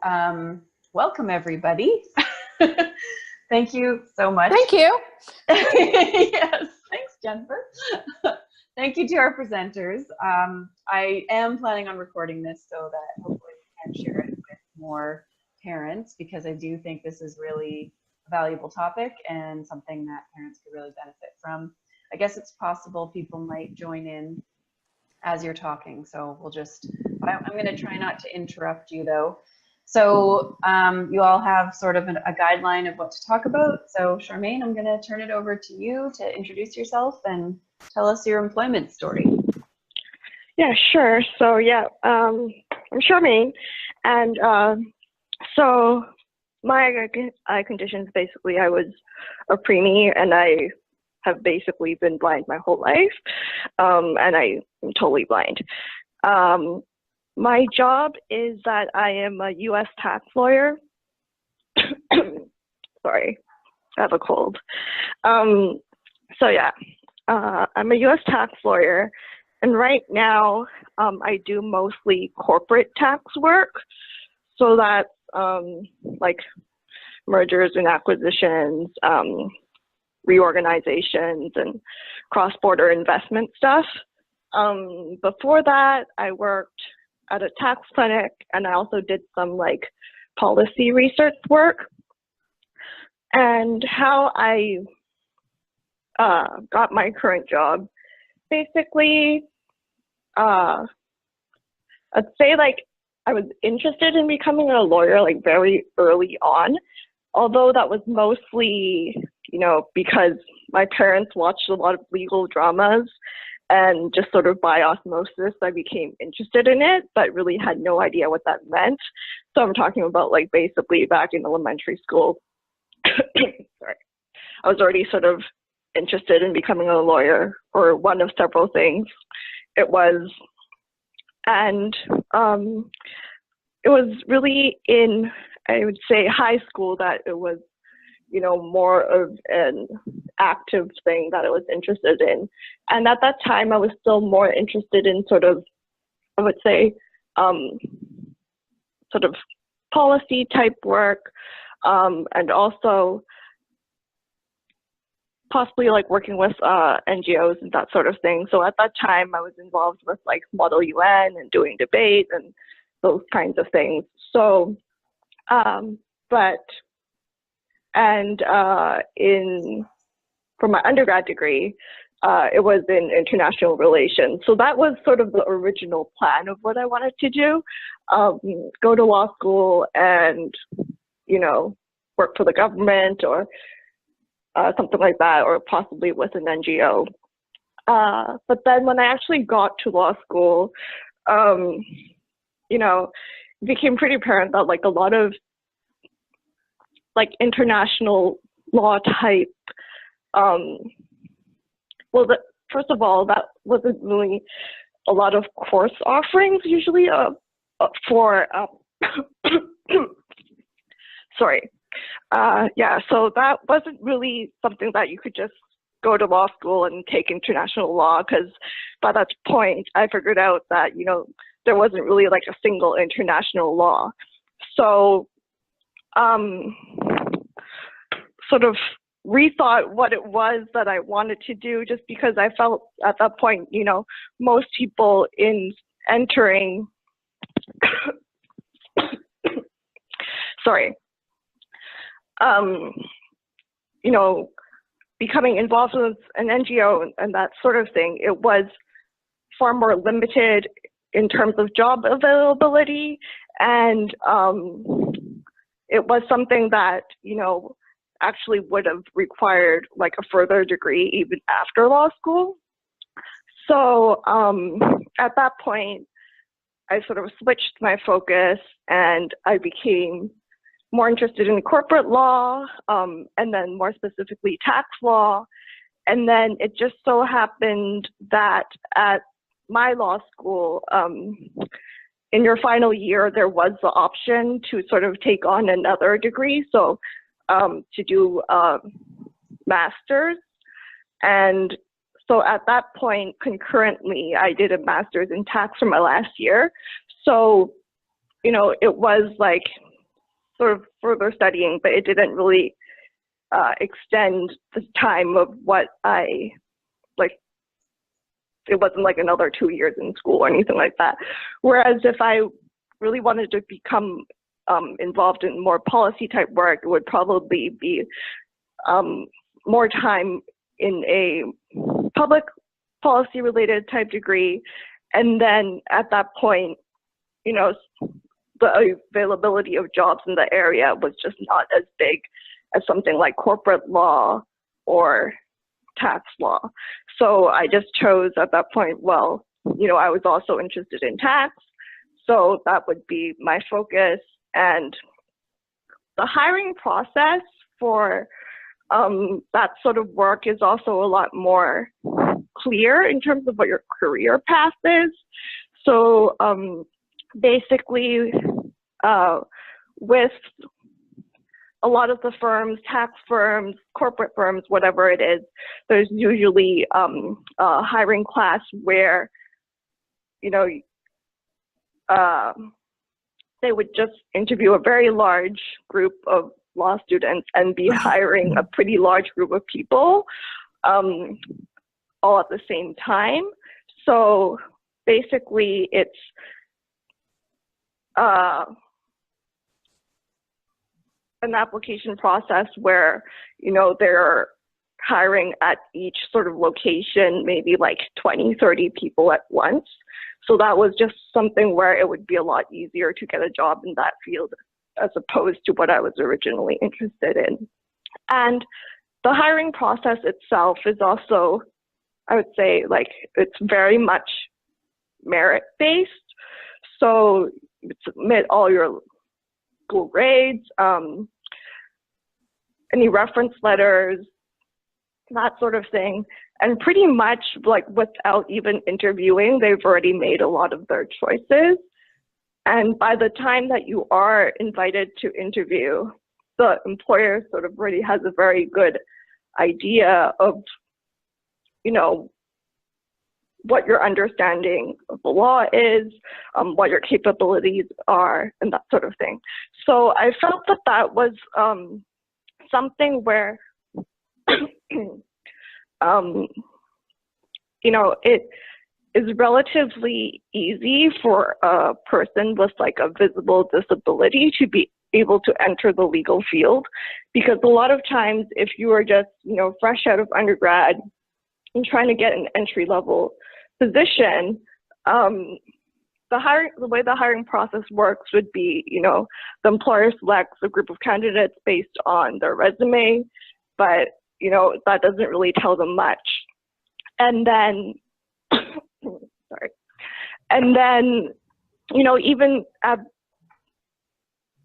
Welcome everybody. Thank you so much. Thank you. Yes, thanks, Jennifer. Thank you to our presenters. I am planning on recording this so that hopefully we can share it with more parents, because I do think this is really a valuable topic and something that parents could really benefit from. I guess it's possible people might join in as you're talking, so I'm going to try not to interrupt you though. So you all have sort of a guideline of what to talk about. So Charmaine, I'm going to turn it over to you to introduce yourself and tell us your employment story. Yeah, sure. So I'm Charmaine, and so my eye conditions, basically I was a preemie and I have basically been blind my whole life, and I am totally blind. My job is that I am a U.S. tax lawyer. Sorry, I have a cold. I'm a U.S. tax lawyer, and right now I do mostly corporate tax work. So that's like mergers and acquisitions, reorganizations, and cross-border investment stuff. Before that, I worked at a tax clinic, and I also did some like policy research work. And how I got my current job, basically, I'd say like I was interested in becoming a lawyer like very early on, although that was mostly, because my parents watched a lot of legal dramas, and just sort of by osmosis, I became interested in it, but really had no idea what that meant. So I'm talking about like basically back in elementary school. Sorry. I was already sort of interested in becoming a lawyer, or one of several things it was. And it was really in, I would say, high school that it was, more of an active thing that I was interested in. And at that time, I was still more interested in sort of, I would say, sort of policy type work, and also possibly like working with NGOs and that sort of thing. So at that time, I was involved with like Model UN and doing debate and those kinds of things. So, for my undergrad degree, it was in international relations. So that was sort of the original plan of what I wanted to do, go to law school and, work for the government or something like that, or possibly with an NGO. But then when I actually got to law school, it became pretty apparent that like a lot of like international law type, first of all, that wasn't really a lot of course offerings usually for, sorry. So that wasn't really something that you could just go to law school and take international law, because by that point I figured out that, there wasn't really like a single international law. So sort of rethought what it was that I wanted to do, just because I felt at that point, most people in entering, sorry, becoming involved with an NGO and that sort of thing, it was far more limited in terms of job availability. And it was something that, actually would have required like a further degree even after law school. So at that point, I sort of switched my focus and I became more interested in corporate law, and then more specifically tax law. And then it just so happened that at my law school, in your final year, there was the option to sort of take on another degree. So to do master's. And so at that point, concurrently, I did a master's in tax for my last year. So, it was like sort of further studying, but it didn't really extend the time of what I, like, it wasn't like another 2 years in school or anything like that. Whereas if I really wanted to become involved in more policy type work, it would probably be more time in a public policy related type degree. And then at that point, you know, the availability of jobs in the area was just not as big as something like corporate law or tax law. So I just chose at that point, well, you know, I was also interested in tax, so that would be my focus. And the hiring process for that sort of work is also a lot more clear in terms of what your career path is. So basically, with a lot of the firms, tax firms, corporate firms, whatever it is, there's usually a hiring class where, you know, they would just interview a very large group of law students and be hiring a pretty large group of people all at the same time. So basically it's an application process where, you know, they're hiring at each sort of location, maybe like 20, 30 people at once. So that was just something where it would be a lot easier to get a job in that field as opposed to what I was originally interested in. And the hiring process itself is also, I would say, like, it's very much merit-based. So you submit all your school grades, any reference letters, that sort of thing. And pretty much, like, without even interviewing, they've already made a lot of their choices. And by the time that you are invited to interview, the employer sort of already has a very good idea of, you know, what your understanding of the law is, what your capabilities are, and that sort of thing. So I felt that that was something where, you know, it is relatively easy for a person with like a visible disability to be able to enter the legal field, because a lot of times if you are just, you know, fresh out of undergrad and trying to get an entry-level position, the way the hiring process works would be, you know, the employer selects a group of candidates based on their resume, but, you know, that doesn't really tell them much. And then, sorry, and then, you know, even at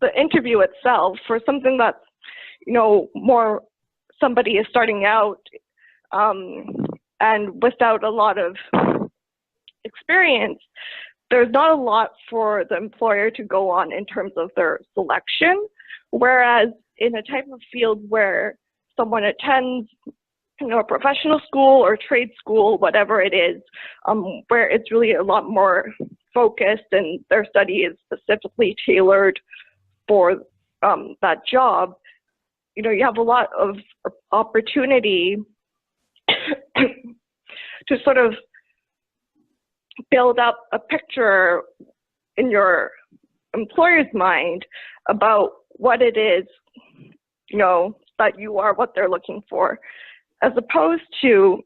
the interview itself, for something that's, you know, more somebody is starting out and without a lot of experience, there's not a lot for the employer to go on in terms of their selection. Whereas in a type of field where someone attends, you know, a professional school or trade school, whatever it is, where it's really a lot more focused and their study is specifically tailored for that job, you know, you have a lot of opportunity to sort of build up a picture in your employer's mind about what it is, you know, that you are, what they're looking for, as opposed to,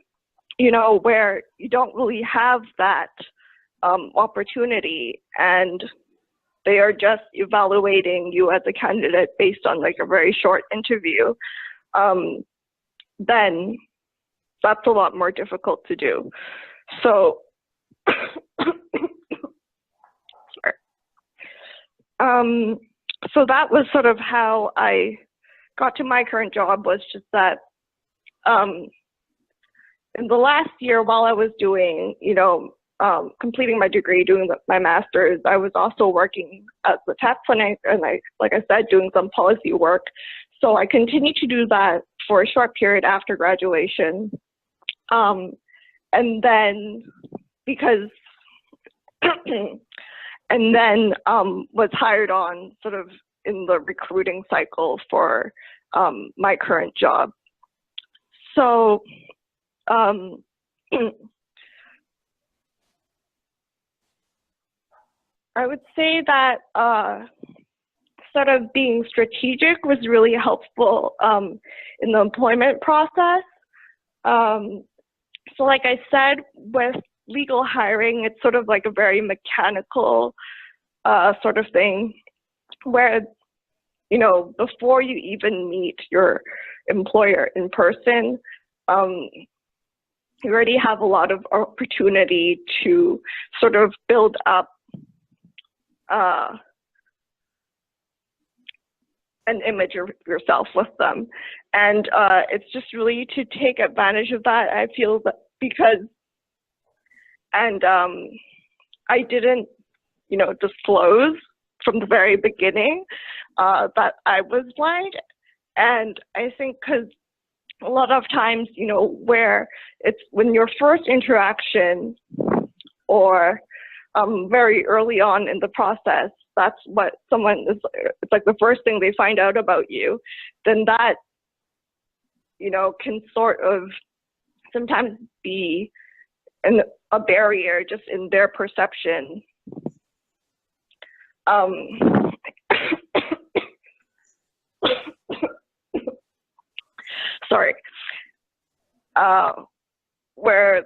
you know, where you don't really have that opportunity and they are just evaluating you as a candidate based on like a very short interview, then that's a lot more difficult to do. So, sorry. So that was sort of how I got to my current job, was just that in the last year while I was doing, you know, completing my degree, doing my master's, I was also working at the tax clinic and like I said, doing some policy work. So I continued to do that for a short period after graduation. And then because, and then was hired on sort of in the recruiting cycle for my current job. So I would say that sort of being strategic was really helpful in the employment process. So like I said, with legal hiring, it's sort of like a very mechanical sort of thing where, you know, before you even meet your employer in person, you already have a lot of opportunity to sort of build up an image of yourself with them. And it's just really to take advantage of that, I feel, that because, and I didn't, you know, disclose from the very beginning that I was blind. And I think because a lot of times, you know, where it's when your first interaction or very early on in the process, that's what someone is, it's like the first thing they find out about you, then that, you know, can sort of sometimes be a barrier just in their perception. Sorry. Where,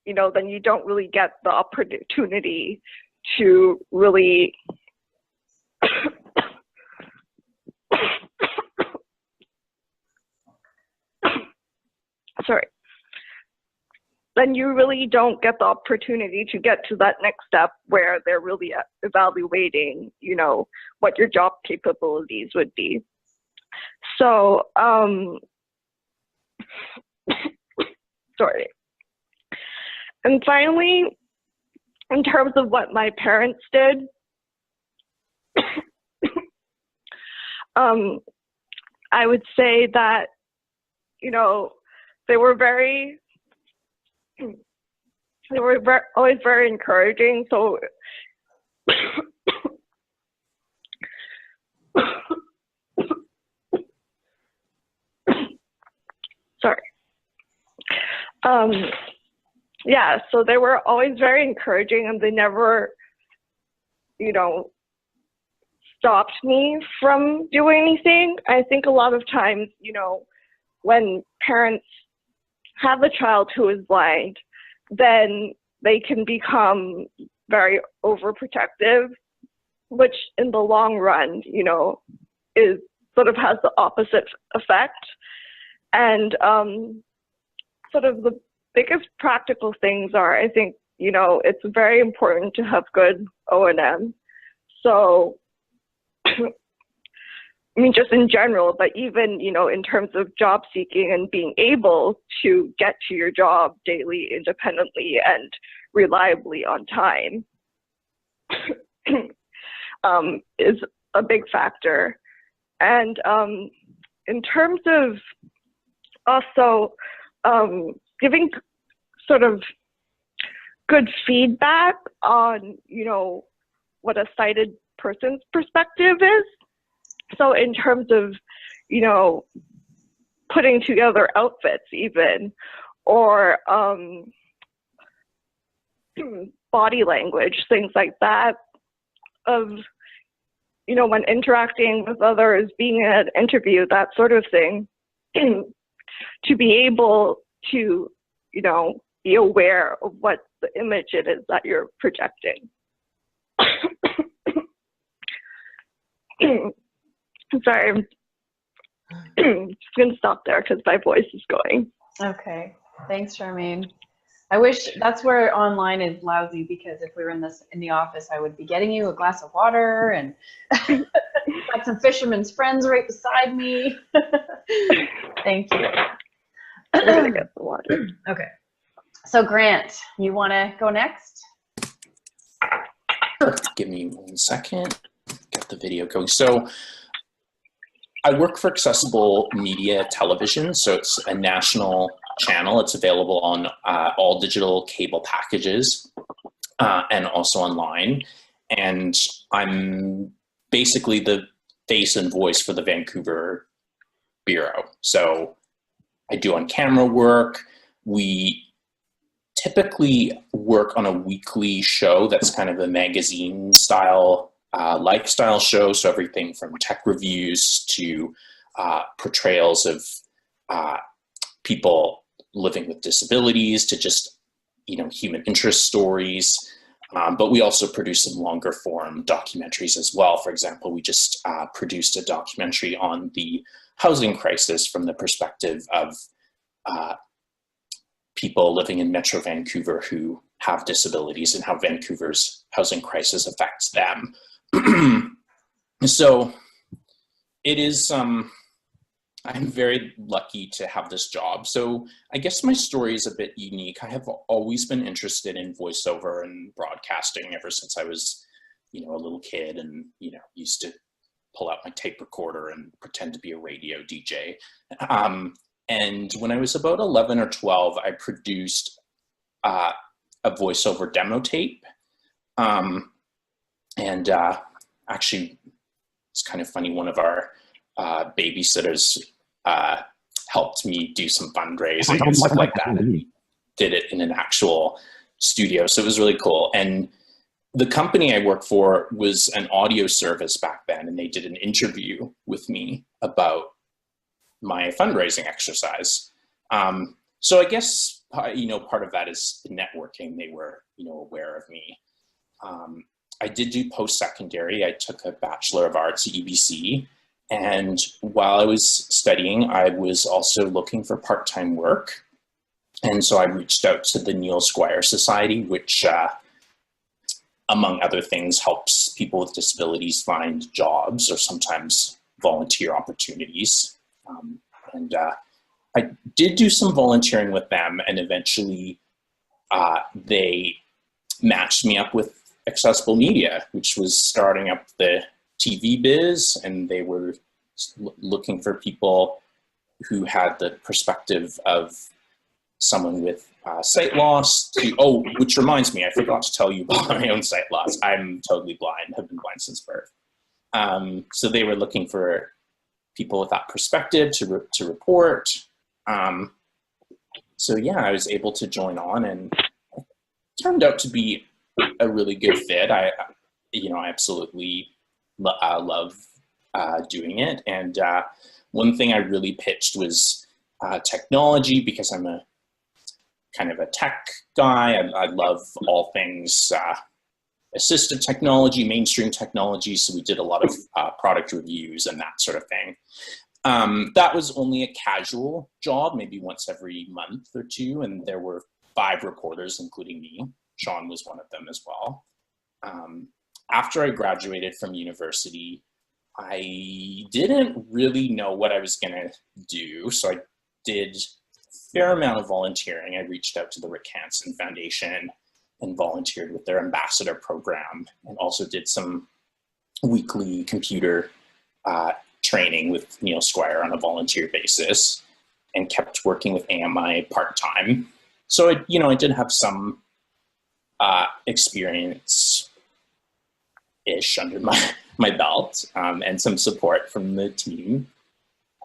you know, then you don't really get the opportunity to really sorry. Then you really don't get the opportunity to get to that next step where they're really evaluating, you know, what your job capabilities would be. So, sorry. And finally, in terms of what my parents did, I would say that, you know, they were always very encouraging. So sorry. Yeah, so they were always very encouraging, and they never, you know, stopped me from doing anything. I think a lot of times, you know, when parents have a child who is blind, then they can become very overprotective, which in the long run, you know, is sort of has the opposite effect. And sort of the biggest practical things are, I think, you know, it's very important to have good O&M. So, I mean, just in general, but even, you know, in terms of job seeking and being able to get to your job daily, independently and reliably on time is a big factor. And in terms of also giving sort of good feedback on, you know, what a sighted person's perspective is. So in terms of, you know, putting together outfits even, or body language, things like that, of, you know, when interacting with others, being in an interview, that sort of thing, to be able to, you know, be aware of what the image it is that you're projecting. Sorry, I'm just gonna stop there because my voice is going. Okay, thanks, Charmaine. I wish that's where online is lousy, because if we were in the office, I would be getting you a glass of water and got some fisherman's friends right beside me. Thank you. I'm gonna get the water. Okay, so Grant, you want to go next? Sure. Give me 1 second. Get the video going. So I work for Accessible Media Television, so it's a national channel. It's available on all digital cable packages and also online. And I'm basically the face and voice for the Vancouver Bureau. So I do on-camera work. We typically work on a weekly show that's kind of a magazine style lifestyle show. So everything from tech reviews to portrayals of people living with disabilities to just, human interest stories. But we also produce some longer form documentaries as well. For example, we just produced a documentary on the housing crisis from the perspective of people living in Metro Vancouver who have disabilities and how Vancouver's housing crisis affects them. So it is, I'm very lucky to have this job. So I guess my story is a bit unique. I have always been interested in voiceover and broadcasting ever since I was, a little kid, and, used to pull out my tape recorder and pretend to be a radio DJ. And when I was about 11 or 12, I produced a voiceover demo tape. Actually, it's kind of funny, one of our babysitters helped me do some fundraising and stuff like that. And we did it in an actual studio, so it was really cool. And the company I worked for was an audio service back then, and they did an interview with me about my fundraising exercise. So I guess, part of that is the networking. They were, aware of me. I did do post-secondary. I took a Bachelor of Arts at UBC. And while I was studying, I was also looking for part-time work. And so I reached out to the Neil Squire Society, which, among other things, helps people with disabilities find jobs or sometimes volunteer opportunities. I did do some volunteering with them, and eventually they matched me up with Accessible Media, which was starting up the TV biz, and they were looking for people who had the perspective of someone with sight loss. Which reminds me, I forgot to tell you about my own sight loss. I'm totally blind, have been blind since birth. So they were looking for people with that perspective to report. So yeah, I was able to join on, and it turned out to be a really good fit. I absolutely love doing it. And one thing I really pitched was technology, because I'm a kind of a tech guy. I love all things assistive technology, mainstream technology. So we did a lot of product reviews and that sort of thing. That was only a casual job, maybe once every month or two. And there were 5 reporters, including me. Shawn was one of them as well. After I graduated from university, I didn't really know what I was going to do. So I did a fair amount of volunteering. I reached out to the Rick Hansen Foundation and volunteered with their ambassador program, and also did some weekly computer training with Neil Squire on a volunteer basis, and kept working with AMI part-time. So I did have some experience-ish under my belt, and some support from the team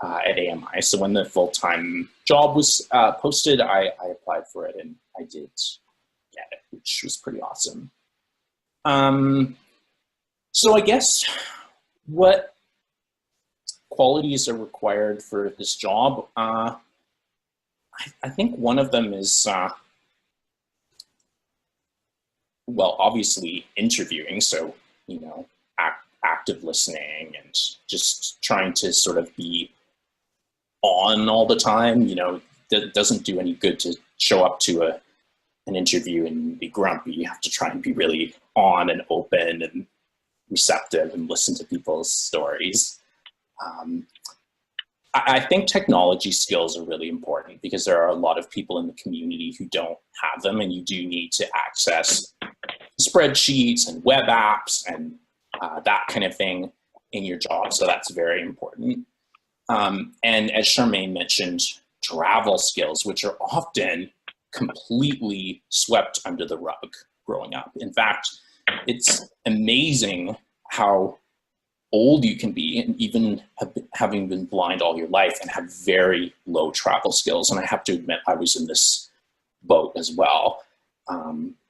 at AMI. So when the full-time job was posted, I applied for it, and I did get it, which was pretty awesome. So I guess what qualities are required for this job? I think one of them is, well, obviously interviewing. So, active listening and just trying to sort of be on all the time. That doesn't do any good to show up to an interview and be grumpy. You have to try and be really on and open and receptive and listen to people's stories. I think technology skills are really important, because there are a lot of people in the community who don't have them, and you do need to access spreadsheets and web apps and that kind of thing in your job. So that's very important. And as Charmaine mentioned, travel skills, which are often completely swept under the rug growing up. In fact, it's amazing how old you can be, and even having been blind all your life and have very low travel skills. And I have to admit, I was in this boat as well.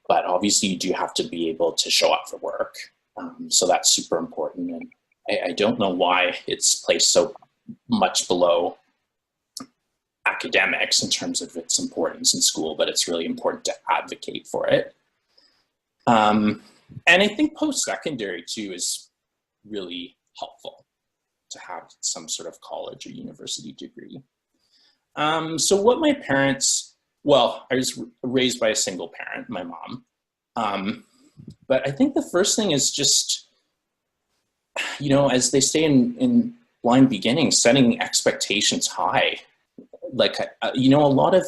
But obviously you do have to be able to show up for work. So that's super important. And I don't know why it's placed so much below academics in terms of its importance in school, but it's really important to advocate for it. And I think post-secondary too is really helpful to have some sort of college or university degree. So what my parents, well, I was raised by a single parent, my mom. But I think the first thing is just, you know, as they say in Blind Beginnings, setting expectations high. Like, you know, a lot of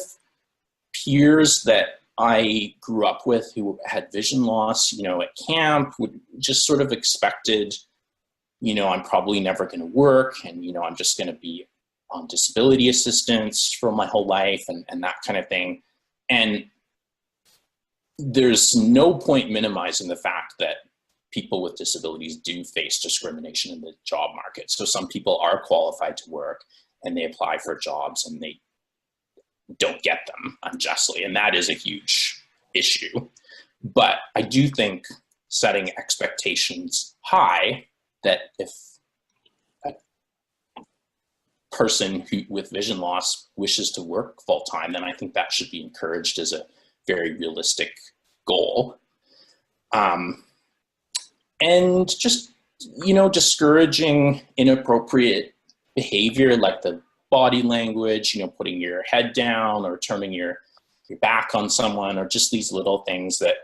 peers that I grew up with who had vision loss, you know, at camp would just sort of expected, you know, I'm probably never going to work, and, you know, I'm just going to be on disability assistance for my whole life, and that kind of thing. And there's no point minimizing the fact that people with disabilities do face discrimination in the job market. So some people are qualified to work and they apply for jobs and they don't get them unjustly. And that is a huge issue. But I do think setting expectations high, that if a person with vision loss wishes to work full time, then I think that should be encouraged as a very realistic goal. And just, you know, discouraging inappropriate behavior like the body language, you know, putting your head down or turning your back on someone, or just these little things that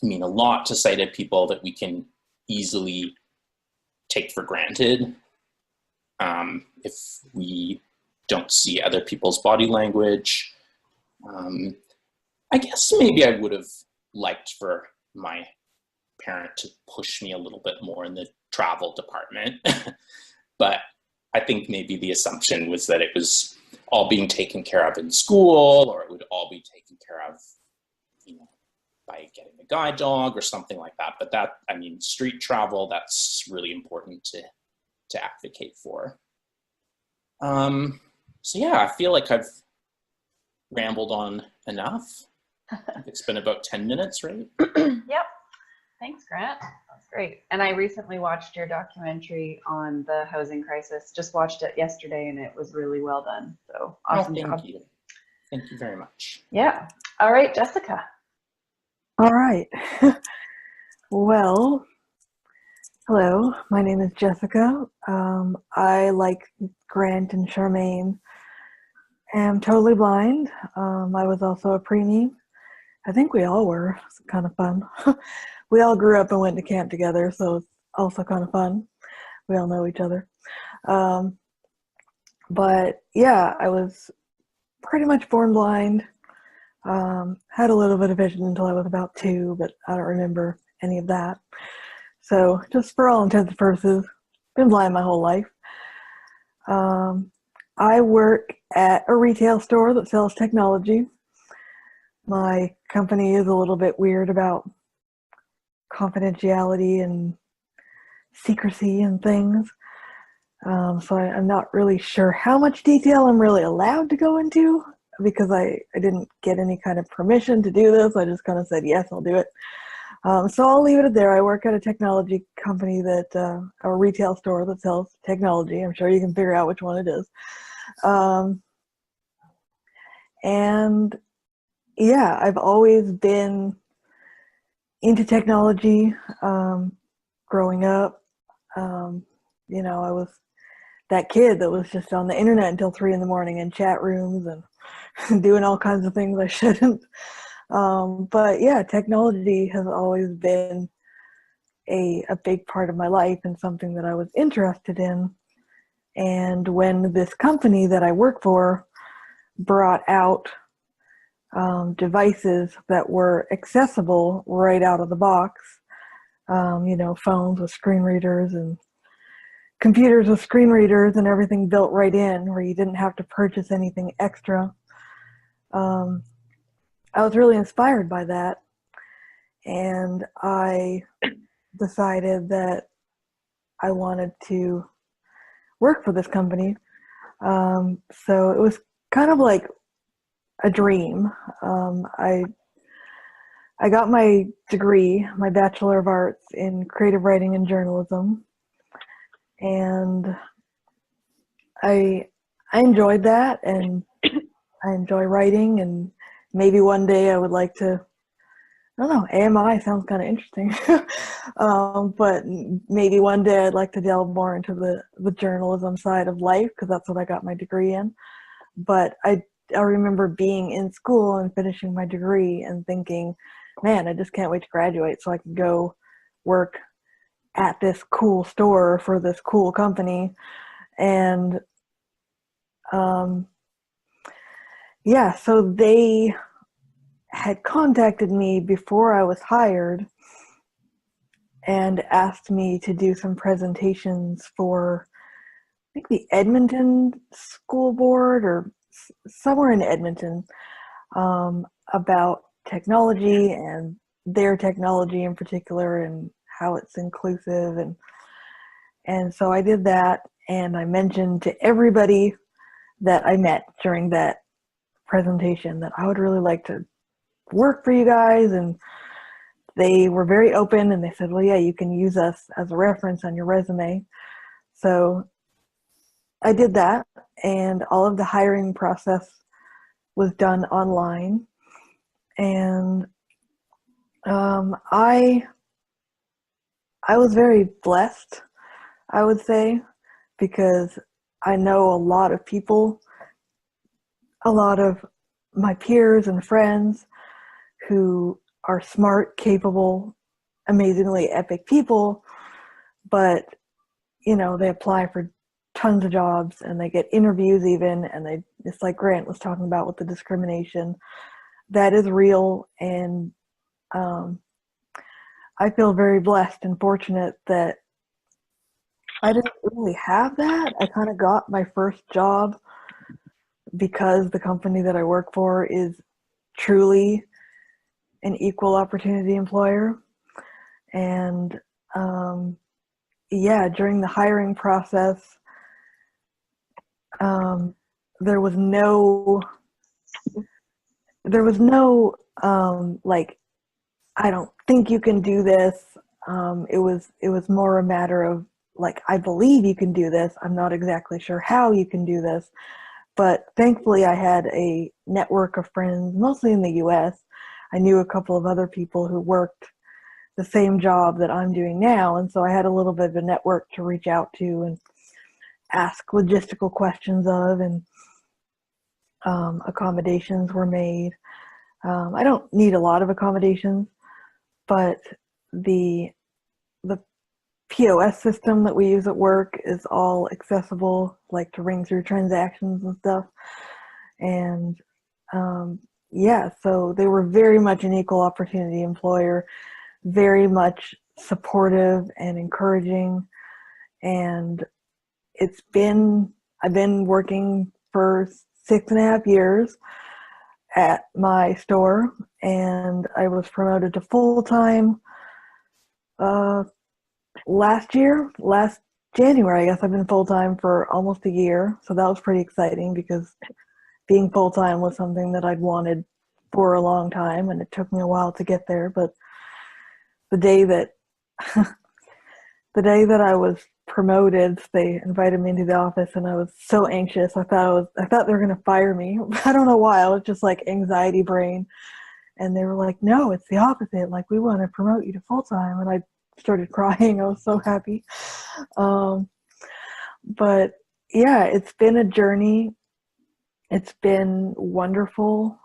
mean a lot to sighted people that we can easily take for granted if we don't see other people's body language. I guess maybe I would have liked for my parent to push me a little bit more in the travel department. But I think maybe the assumption was that it was all being taken care of in school, or it would all be taken care of, you know, by getting a guide dog or something like that. But that, I mean, street travel, that's really important to advocate for. So yeah, I feel like I've rambled on enough. It's been about 10 minutes, right? Yep. Thanks, Grant. That's great. And I recently watched your documentary on the housing crisis. Just watched it yesterday, and it was really well done. So awesome job. Thank you. Thank you very much. Yeah. All right, Jessica. All right. Well, hello. My name is Jessica. I, like Grant and Charmaine, am totally blind. I was also a preemie. I think we all were. It's kind of fun. We all grew up and went to camp together, so it's also kind of fun. We all know each other. But yeah, I was pretty much born blind. Had a little bit of vision until I was about 2, but I don't remember any of that. So just for all intents and purposes, been blind my whole life. I work at a retail store that sells technology. My company is a little bit weird about confidentiality and secrecy and things. So I'm not really sure how much detail I'm really allowed to go into, because I didn't get any kind of permission to do this. I just kind of said, yes, I'll do it. So I'll leave it there. I work at a technology company that, a retail store that sells technology. I'm sure you can figure out which one it is. And yeah, I've always been into technology, growing up. You know, I was that kid that was just on the internet until 3 in the morning in chat rooms and doing all kinds of things I shouldn't. But yeah, technology has always been a big part of my life and something that I was interested in. And when this company that I work for brought out devices that were accessible right out of the box, you know, phones with screen readers and computers with screen readers and everything built right in, where you didn't have to purchase anything extra. I was really inspired by that, and I decided that I wanted to work for this company. So it was kind of like a dream. I got my degree, my Bachelor of Arts in Creative Writing and Journalism, and I enjoyed that, and I enjoy writing, and maybe one day I would like to, I don't know, AMI sounds kind of interesting, but maybe one day I'd like to delve more into the journalism side of life, because that's what I got my degree in. But I remember being in school and finishing my degree and thinking, man, I just can't wait to graduate so I can go work at this cool store for this cool company. And yeah, so they had contacted me before I was hired and asked me to do some presentations for, I think, the Edmonton School Board or somewhere in Edmonton, about technology and their technology in particular and how it's inclusive. And so I did that, and I mentioned to everybody that I met during that presentation that I would really like to work for you guys, and they were very open, and they said, well, yeah, you can use us as a reference on your resume. So I did that, and all of the hiring process was done online. And I was very blessed, I would say, because I know a lot of people, a lot of my peers and friends who are smart, capable, amazingly epic people, but, you know, they apply for tons of jobs and they get interviews even, and it's like Grant was talking about with the discrimination. That is real, and I feel very blessed and fortunate that I didn't really have that. I kind of got my first job because the company that I work for is truly an equal opportunity employer. And yeah, during the hiring process, there was no like, I don't think you can do this. It was more a matter of like, I believe you can do this. I'm not exactly sure how you can do this. But thankfully I had a network of friends, mostly in the US. I knew a couple of other people who worked the same job that I'm doing now. And so I had a little bit of a network to reach out to and ask logistical questions of, and accommodations were made. I don't need a lot of accommodations, but the POS system that we use at work is all accessible, like to ring through transactions and stuff. And yeah, so they were very much an equal opportunity employer, very much supportive and encouraging. And I've been working for 6.5 years at my store, and I was promoted to full-time last January. I guess I've been full-time for almost a year, so that was pretty exciting because being full-time was something that I'd wanted for a long time, and it took me a while to get there. But the day that I was promoted, they invited me into the office, and I was so anxious. I thought they were gonna fire me. I don't know why. I was just like anxiety brain, and they were like, "No, it's the opposite. Like, we want to promote you to full time." And I started crying. I was so happy. But yeah, it's been a journey. It's been wonderful.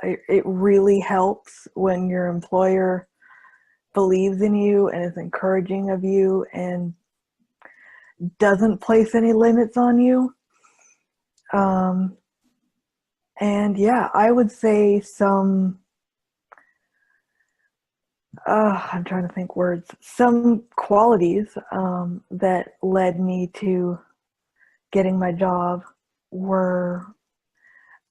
It really helps when your employer believes in you and is encouraging of you and doesn't place any limits on you. And yeah, I would say I'm trying to think words, some qualities that led me to getting my job were,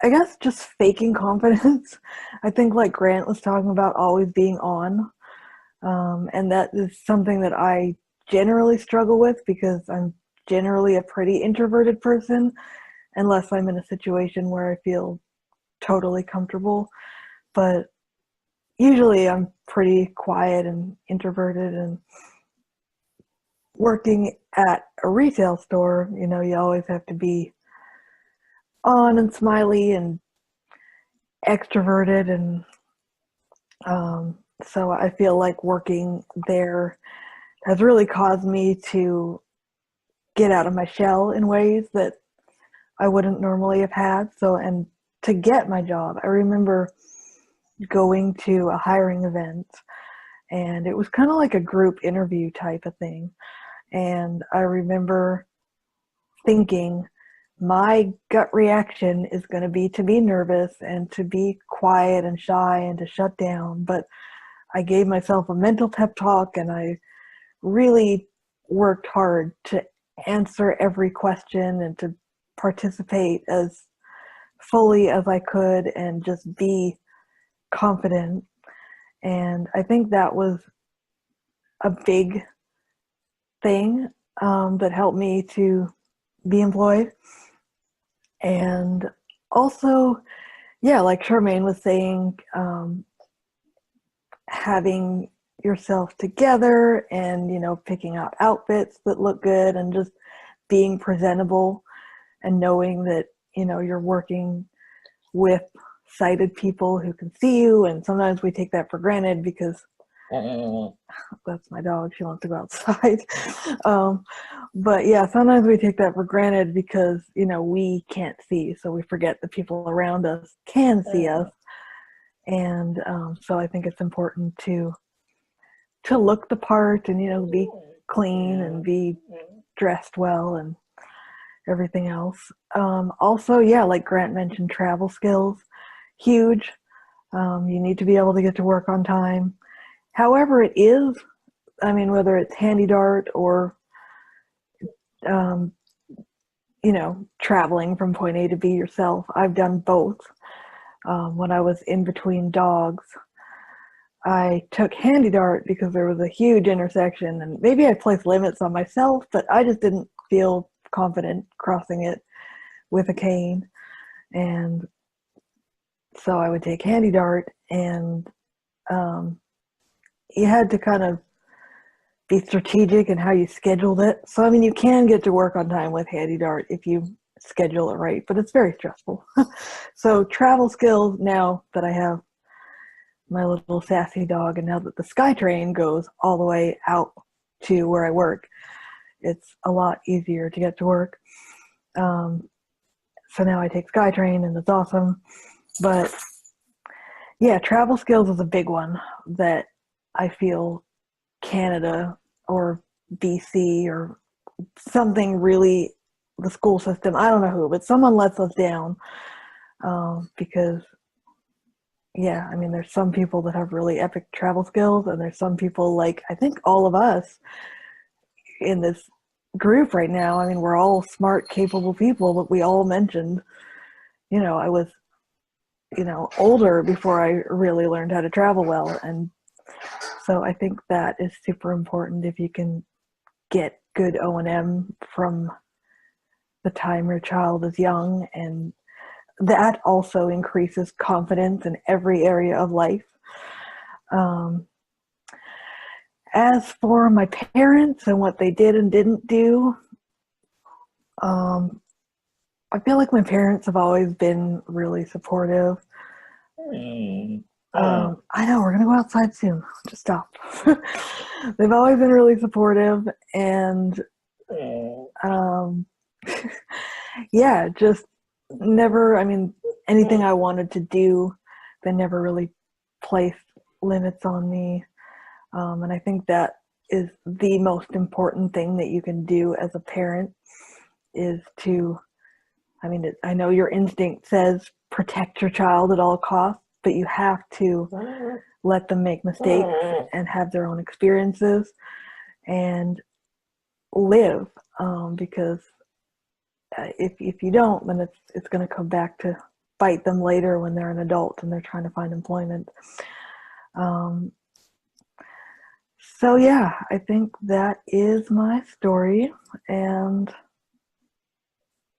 I guess, just faking confidence. I think, like Grant was talking about, always being on. And that is something that I generally struggle with because I'm generally a pretty introverted person, unless I'm in a situation where I feel totally comfortable. But usually I'm pretty quiet and introverted, and working at a retail store, you know, you always have to be on and smiley and extroverted, and so I feel like working there has really caused me to get out of my shell in ways that I wouldn't normally have had. So, and to get my job, I remember going to a hiring event, and it was kind of like a group interview type of thing. And I remember thinking, my gut reaction is going to be nervous and to be quiet and shy and to shut down. But I gave myself a mental pep talk, and I really worked hard to answer every question and to participate as fully as I could and just be confident. And I think that was a big thing that helped me to be employed. And also, yeah, like Charmaine was saying, having yourself together and, you know, picking out outfits that look good and just being presentable and knowing that, you know, you're working with sighted people who can see you. And sometimes we take that for granted because that's my dog. She wants to go outside. But yeah, sometimes we take that for granted because, you know, we can't see. So we forget the people around us can see us. And so I think it's important to look the part and, you know, be clean and be dressed well and everything else. Also, yeah, like Grant mentioned, travel skills, huge. You need to be able to get to work on time. However it is, I mean, whether it's handy dart or, you know, traveling from point A to B yourself, I've done both. When I was in between dogs, I took handy dart because there was a huge intersection, and maybe I placed limits on myself, but I just didn't feel confident crossing it with a cane. And so I would take handy dart, and you had to kind of be strategic in how you scheduled it. So, I mean, you can get to work on time with handy dart if you schedule it right, but it's very stressful. So travel skills, now that I have my little sassy dog, and now that the SkyTrain goes all the way out to where I work, it's a lot easier to get to work. So now I take SkyTrain, and it's awesome. But yeah, travel skills is a big one that I feel Canada or BC or something, really, the school system, I don't know who, but someone lets us down because, yeah, I mean, there's some people that have really epic travel skills, and there's some people, like I think all of us in this group right now, I mean, we're all smart, capable people, but we all mentioned, you know, I was, you know, older before I really learned how to travel well. And so I think that is super important if you can get good O&M from the time your child is young, and that also increases confidence in every area of life. As for my parents and what they did and didn't do, I feel like my parents have always been really supportive. I know, we're gonna go outside soon. Just stop. They've always been really supportive, and yeah, just never, I mean, anything I wanted to do, they never really placed limits on me. And I think that is the most important thing that you can do as a parent, is to, I mean, I know your instinct says protect your child at all costs, but you have to let them make mistakes and have their own experiences and live, because if you don't, then it's going to come back to bite them later when they're an adult and they're trying to find employment. So yeah, I think that is my story, and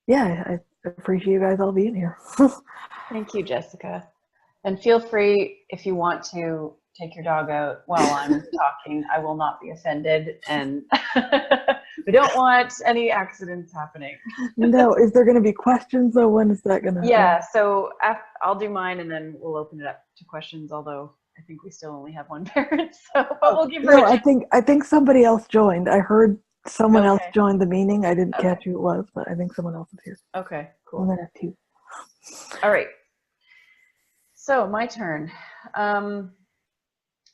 yeah, I appreciate you guys all being here. Thank you, Jessica. And feel free, if you want to take your dog out while I'm talking, I will not be offended, and we don't want any accidents happening. No, is there going to be questions though? When is that going to happen? Yeah, so I'll do mine and then we'll open it up to questions, although I think we still only have one parent, so, but we'll give her No, a chance. I think somebody else joined. I heard someone else Okay. joined the meeting. I didn't catch Okay. who it was, but I think someone else is here. Okay, cool. And then at 2. All right. So my turn.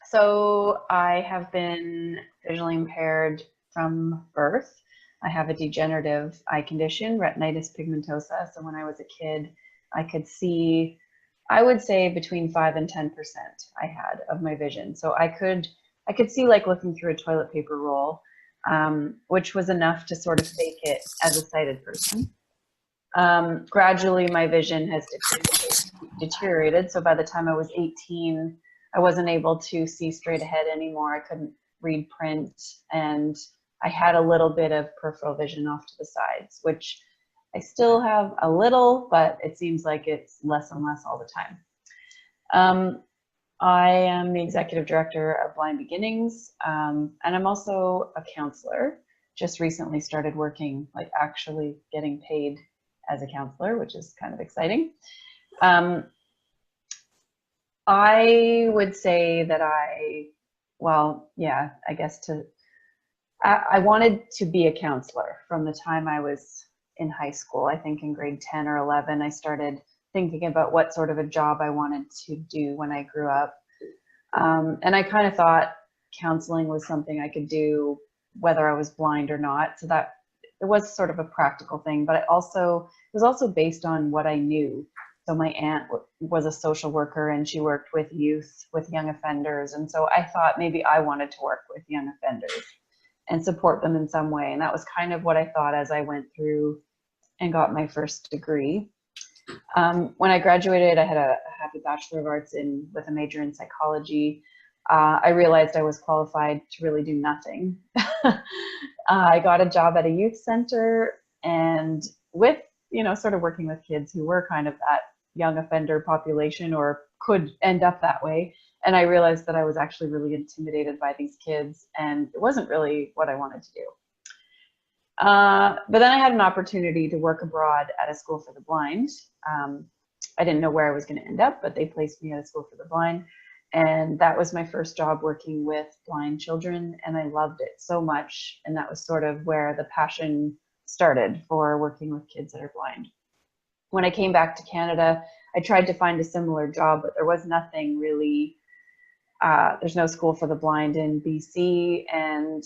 So I have been visually impaired from birth. I have a degenerative eye condition, retinitis pigmentosa. So when I was a kid, I could see, I would say between 5 and 10% I had of my vision. So I could see like looking through a toilet paper roll, which was enough to sort of fake it as a sighted person. Gradually, my vision has deteriorated. So by the time I was 18, I wasn't able to see straight ahead anymore. I couldn't read print, and I had a little bit of peripheral vision off to the sides, which I still have a little, but it seems like it's less and less all the time. I am the executive director of Blind Beginnings, and I'm also a counselor. Just recently started working, like actually getting paid as a counselor, which is kind of exciting. I would say that I wanted to be a counselor from the time I was in high school. I think in grade 10 or 11, I started thinking about what sort of a job I wanted to do when I grew up. And I kind of thought counseling was something I could do whether I was blind or not. So that it was sort of a practical thing, but it was also based on what I knew. So my aunt was a social worker and she worked with youth, with young offenders. And so I thought maybe I wanted to work with young offenders and support them in some way. And that was kind of what I thought as I went through and got my first degree. When I graduated, I had a Bachelor of Arts with a major in psychology. I realized I was qualified to really do nothing. I got a job at a youth center, and with, sort of working with kids who were kind of that young offender population or could end up that way. And I realized that I was actually really intimidated by these kids, and it wasn't really what I wanted to do. But then I had an opportunity to work abroad at a school for the blind. I didn't know where I was going to end up, but they placed me at a school for the blind. And that was my first job working with blind children, and I loved it so much. And that was sort of where the passion started for working with kids that are blind. When I came back to Canada, I tried to find a similar job, but there was nothing really. There's no school for the blind in BC, and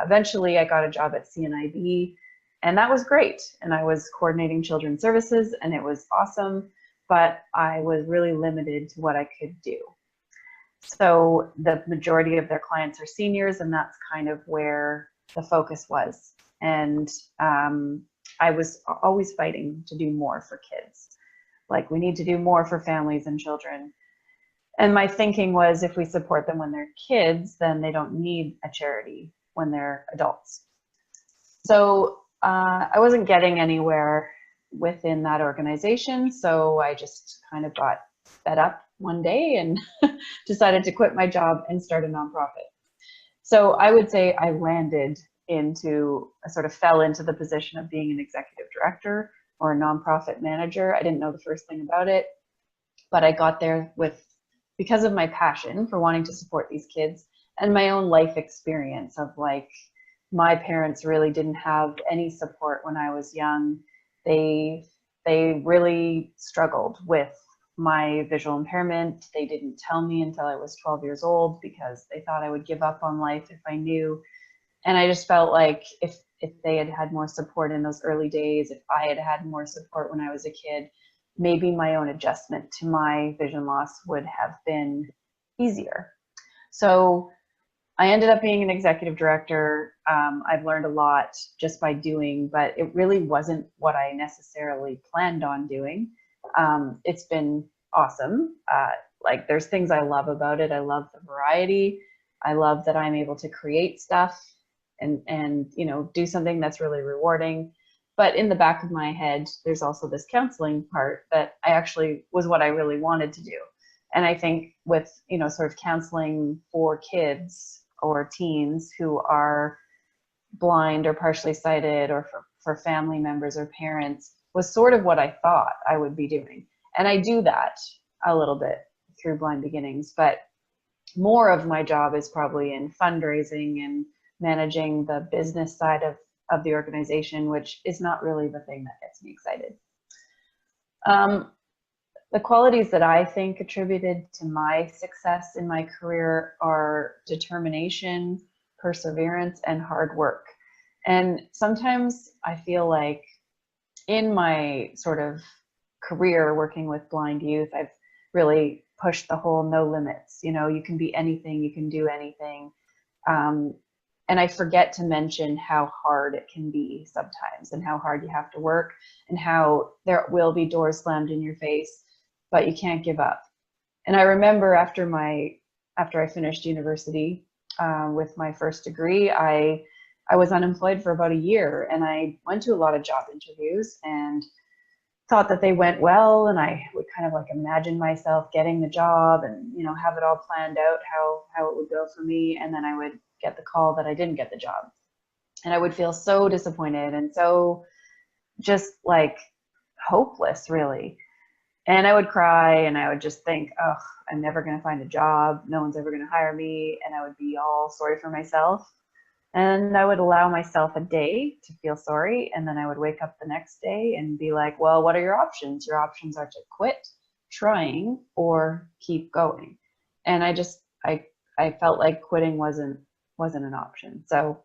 eventually I got a job at CNIB, and that was great. And I was coordinating children's services, and it was awesome, but I was really limited to what I could do. So the majority of their clients are seniors, and that's kind of where the focus was. And I was always fighting to do more for kids. Like, we need to do more for families and children. And my thinking was, if we support them when they're kids, then they don't need a charity when they're adults. So I wasn't getting anywhere within that organization. So I just kind of got fed up one day and decided to quit my job and start a nonprofit. So I would say I fell into the position of being an executive director or a nonprofit manager. I didn't know the first thing about it, but I got there because of my passion for wanting to support these kids and my own life experience of, like, my parents really didn't have any support when I was young. They really struggled with my visual impairment. They didn't tell me until I was 12 years old because they thought I would give up on life if I knew. And I just felt like if they had had more support in those early days, if I had had more support when I was a kid, maybe my own adjustment to my vision loss would have been easier. So I ended up being an executive director. I've learned a lot just by doing, but it really wasn't what I necessarily planned on doing. It's been awesome. Like, there's things I love about it. I love the variety. I love that I'm able to create stuff and you know, do something that's really rewarding. But in the back of my head, there's also this counseling part that I actually was what I really wanted to do. And I think with, you know, sort of counseling for kids or teens who are blind or partially sighted, or for family members or parents, was sort of what I thought I would be doing. And I do that a little bit through Blind Beginnings, but more of my job is probably in fundraising and managing the business side of the organization, which is not really the thing that gets me excited. The qualities that I think attributed to my success in my career are determination, perseverance, and hard work. And sometimes I feel like in my sort of career working with blind youth, I've really pushed the whole no limits. You know, you can be anything, you can do anything. And I forget to mention how hard it can be sometimes, and how hard you have to work, and how there will be doors slammed in your face, but you can't give up. And I remember after I finished university with my first degree, I was unemployed for about a year, and I went to a lot of job interviews and thought that they went well, and I would kind of like imagine myself getting the job and, you know, have it all planned out how it would go for me. And then I would get the call that I didn't get the job, and I would feel so disappointed and so just like hopeless, really. And I would cry, and I would just think, oh, I'm never going to find a job. No one's ever going to hire me. And I would be all sorry for myself. And I would allow myself a day to feel sorry. And then I would wake up the next day and be like, well, what are your options? Your options are to quit trying or keep going. And I felt like quitting wasn't an option. So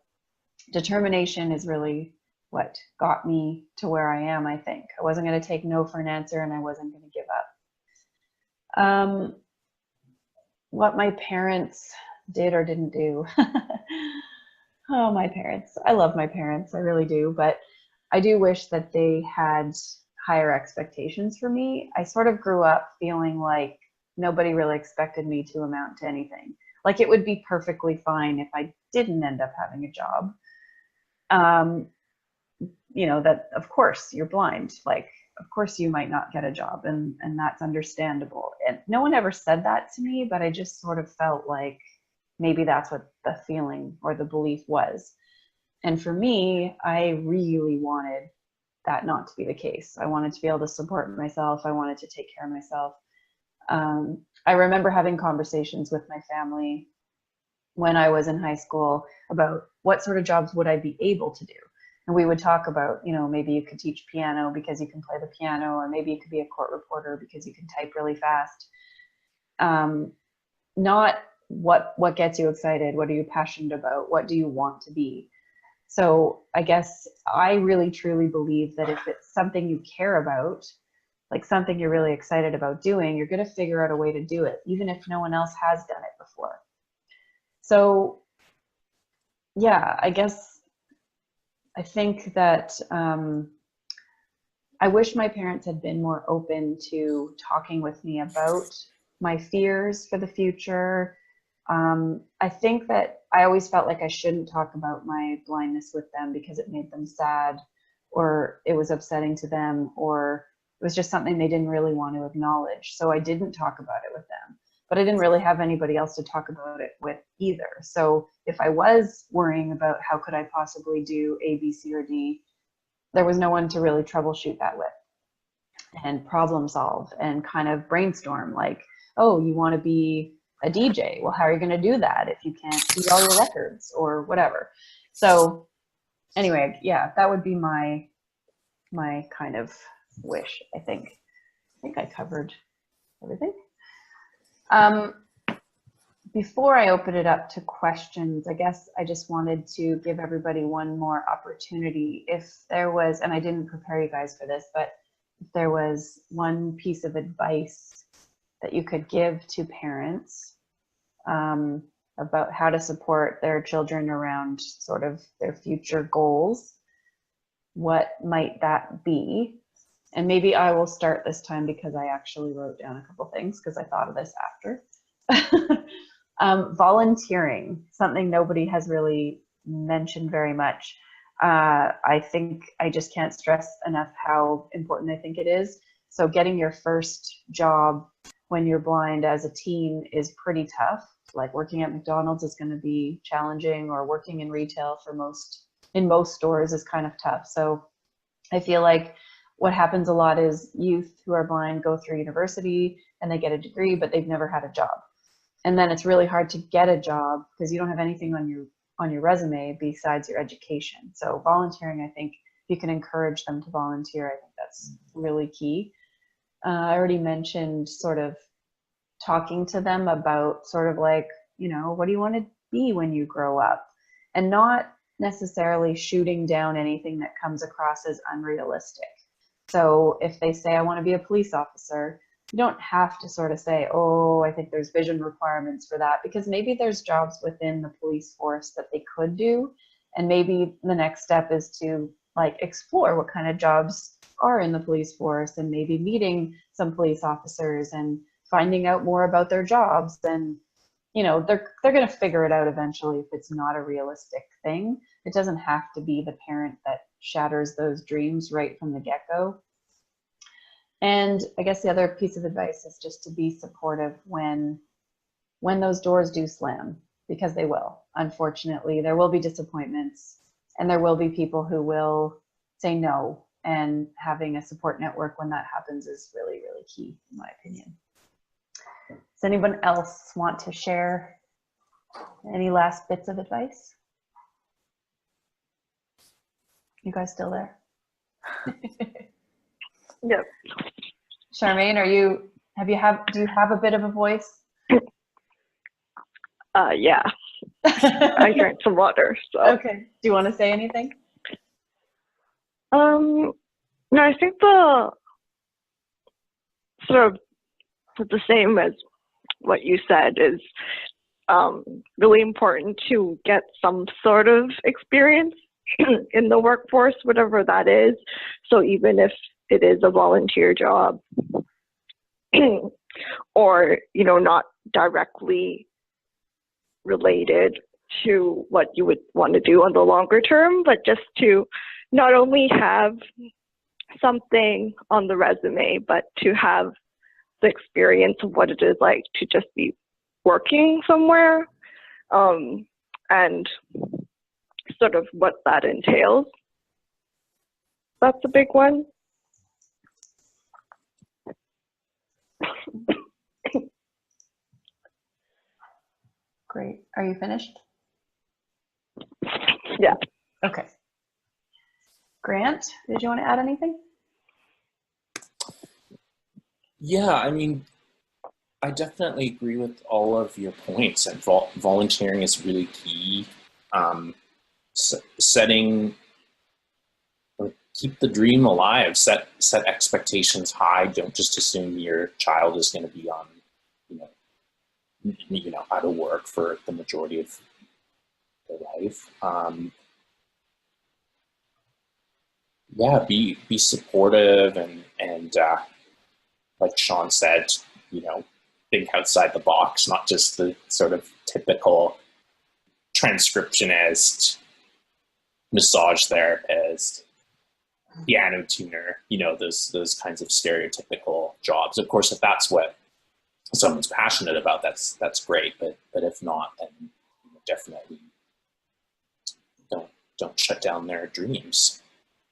determination is really what got me to where I am, I think. I wasn't going to take no for an answer, and I wasn't going to give up. What my parents did or didn't do. Oh, my parents. I love my parents. I really do. But I do wish that they had higher expectations for me. I sort of grew up feeling like nobody really expected me to amount to anything. Like, it would be perfectly fine if I didn't end up having a job. You know, that of course you're blind. Like, of course you might not get a job, and that's understandable. And no one ever said that to me, but I just sort of felt like maybe that's what the feeling or the belief was. And for me, I really wanted that not to be the case. I wanted to be able to support myself. I wanted to take care of myself. I remember having conversations with my family when I was in high school about what sort of jobs would I be able to do. And we would talk about, you know, maybe you could teach piano because you can play the piano, or maybe you could be a court reporter because you can type really fast. Not what gets you excited, what are you passionate about, what do you want to be. So I guess I really truly believe that if it's something you care about, like something you're really excited about doing, you're going to figure out a way to do it, even if no one else has done it before. So yeah, I guess I think that I wish my parents had been more open to talking with me about my fears for the future. I think that I always felt like I shouldn't talk about my blindness with them because it made them sad, or it was upsetting to them, or it was just something they didn't really want to acknowledge. So I didn't talk about it with them, but I didn't really have anybody else to talk about it with either. So if I was worrying about how could I possibly do A, B, C, or D, there was no one to really troubleshoot that with and problem solve and kind of brainstorm, like, oh, you want to be a DJ? Well, how are you going to do that if you can't see all your records or whatever? So anyway, yeah, that would be my kind of wish, I think. I think I covered everything. Before I open it up to questions, I guess I just wanted to give everybody one more opportunity. If there was, and I didn't prepare you guys for this, but if there was one piece of advice that you could give to parents about how to support their children around sort of their future goals, what might that be? And maybe I will start this time because I actually wrote down a couple things because I thought of this after. Volunteering, something nobody has really mentioned very much. I think I just can't stress enough how important I think it is. So getting your first job when you're blind as a teen is pretty tough. Like working at McDonald's is going to be challenging, or working in retail in most stores is kind of tough. So I feel like what happens a lot is youth who are blind go through university and they get a degree, but they've never had a job. And then it's really hard to get a job because you don't have anything on your resume besides your education. So volunteering, I think if you can encourage them to volunteer, I think that's really key. I already mentioned sort of talking to them about sort of like, what do you want to be when you grow up? And not necessarily shooting down anything that comes across as unrealistic. So if they say, I want to be a police officer, you don't have to sort of say, oh, I think there's vision requirements for that, because maybe there's jobs within the police force that they could do. And maybe the next step is to like explore what kind of jobs are in the police force, and maybe meeting some police officers and finding out more about their jobs. And they're going to figure it out eventually if it's not a realistic thing. It doesn't have to be the parent that shatters those dreams right from the get-go. And I guess the other piece of advice is just to be supportive when those doors do slam, because they will. Unfortunately, there will be disappointments, and there will be people who will say no. And having a support network when that happens is really, really key, in my opinion. Does anyone else want to share any last bits of advice? You guys still there? Yep. Charmaine, do you have a bit of a voice? Yeah. I drank some water, so. Okay. Do you want to say anything? No, I think the sort of the same as what you said is really important to get some sort of experience in the workforce, whatever that is. So even if it is a volunteer job or, not directly related to what you would want to do on the longer term, but just to not only have something on the resume, but to have the experience of what it is like to just be working somewhere, and sort of what that entails. That's a big one. Great. Are you finished? Yeah. Okay. Grant, did you want to add anything? Yeah, I mean, I definitely agree with all of your points, and volunteering is really key. Setting, keep the dream alive, set expectations high. Don't just assume your child is going to be on, out of work for the majority of their life. Yeah, be supportive and like Shawn said, think outside the box, not just the sort of typical transcriptionist, massage therapist, piano tuner, those kinds of stereotypical jobs. Of course, if that's what someone's passionate about, that's great. But if not, then definitely don't shut down their dreams,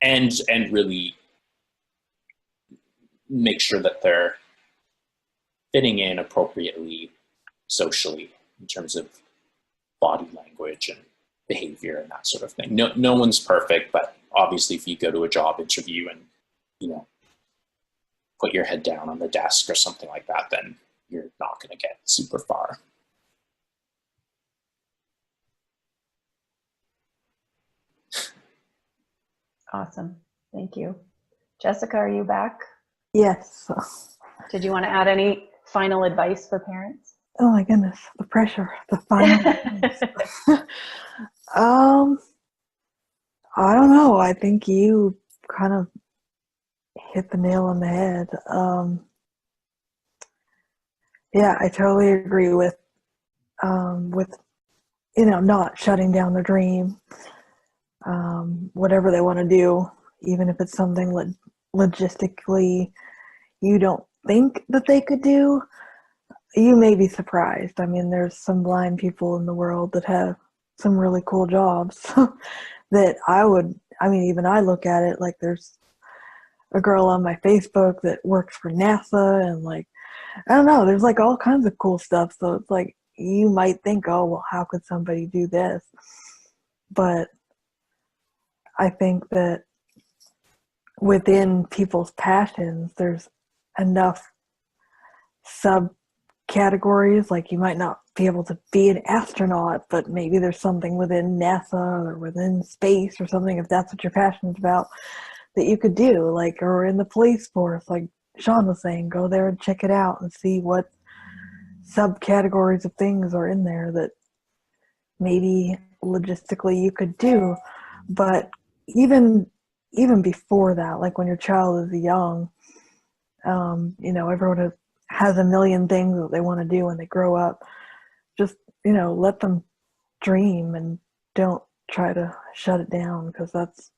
and really make sure that they're fitting in appropriately socially in terms of body language and behavior and that sort of thing. No one's perfect, but obviously if you go to a job interview and, put your head down on the desk or something like that, then you're not going to get super far. Awesome. Thank you. Jessica, are you back? Yes. Did you want to add any final advice for parents? Oh my goodness, the pressure, the final. I don't know. I think you kind of hit the nail on the head. Yeah, I totally agree with with, you know, not shutting down their dream, whatever they want to do, even if it's something logistically you don't think that they could do, you may be surprised. I mean, there's some blind people in the world that have some really cool jobs that I mean, even I look at it like there's a girl on my Facebook that works for NASA, and like, I don't know, there's like all kinds of cool stuff. So it's like, you might think, oh, well, how could somebody do this? But I think that within people's passions, there's enough subcategories. Like, you might not be able to be an astronaut, but maybe there's something within NASA or within space or something, if that's what your passion is about, that you could do. Like, or in the police force, like Shawn was saying, go there and check it out and see what subcategories of things are in there that maybe logistically you could do. But even before that, like when your child is young, you know, everyone has a million things that they want to do when they grow up. Just, you know, let them dream and don't try to shut it down, because that's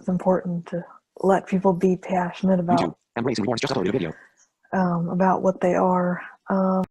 important, to let people be passionate about YouTube. Embracing yours just uploaded a video. about what they are.